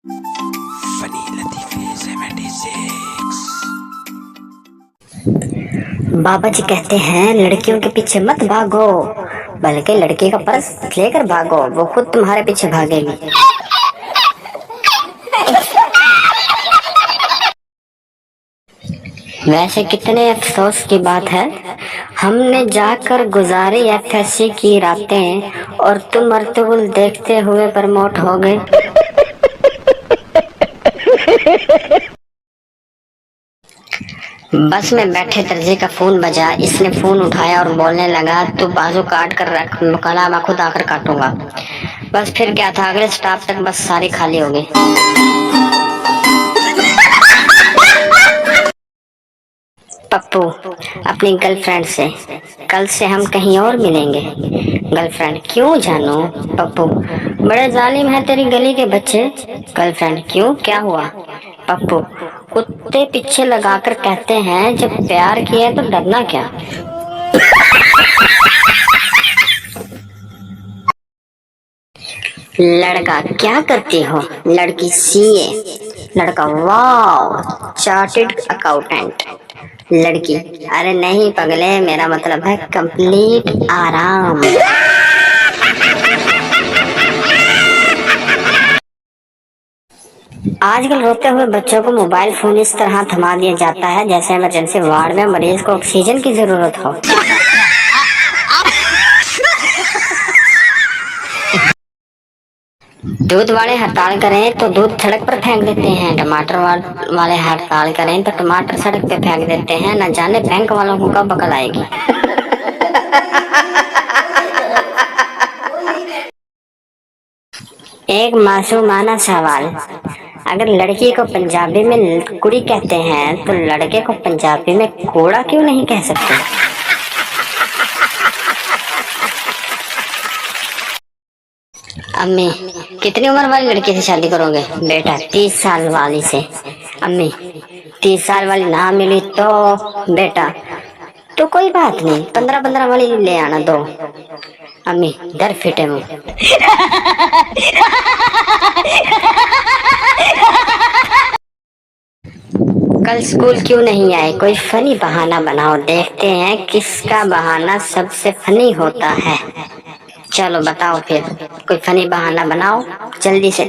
Funny लतीफ़े 76। बाबा जी कहते हैं लड़कियों के पीछे मत भागो, बल्कि लड़की का पर्स लेकर भागो, वो खुद तुम्हारे पीछे भागेगी। वैसे कितने अफसोस की बात है, हमने जाकर गुजारी एफएससी की रातें और तुम अर्तुगरुल देखते हुए प्रमोट हो गए। बस में बैठे दर्जी का फोन बजा, इसने फोन उठाया और बोलने लगा, तू बाजू काट कर रख, कला मैं खुद आकर काटूंगा। बस फिर क्या था, अगले स्टॉप तक बस सारी खाली हो गई। पप्पू अपनी गर्लफ्रेंड से, कल से हम कहीं और मिलेंगे। गर्लफ्रेंड क्यों जानू? पप्पू बड़े जालिम है तेरी गली के बच्चे। गर्लफ्रेंड क्यों, क्या हुआ? पप्पू कुत्ते पीछे लगाकर कहते हैं जब प्यार किया तो डरना क्या। लड़का क्या करती हो? लड़की सीए। लड़का वाह चार्टेड अकाउंटेंट। लड़की अरे नहीं पगले, मेरा मतलब है कंप्लीट आराम। आजकल रोते हुए बच्चों को मोबाइल फोन इस तरह थमा दिया जाता है जैसे इमरजेंसी वार्ड में मरीज को ऑक्सीजन की जरूरत हो। दूध वाले हड़ताल करें तो दूध सड़क पर फेंक देते हैं, टमाटर वाले हड़ताल करें तो टमाटर सड़क पे फेंक देते हैं, न जाने बैंक वालों को कब अकल आएगी। एक मासूमाना सवाल, अगर लड़की को पंजाबी में कुड़ी कहते हैं तो लड़के को पंजाबी में कोड़ा क्यों नहीं कह सकते? अम्मी कितनी उम्र वाली लड़की से शादी करोगे? बेटा 30 साल वाली से। अम्मी 30 साल वाली ना मिली तो? बेटा तो कोई बात नहीं, 15-15 वाली ले आना दो। अम्मी डर फिटे मुंह। कल स्कूल क्यों नहीं आए? कोई फनी बहाना बनाओ, देखते हैं किसका बहाना सबसे फनी होता है। चलो बताओ फिर, कोई फनी बहाना बनाओ जल्दी से।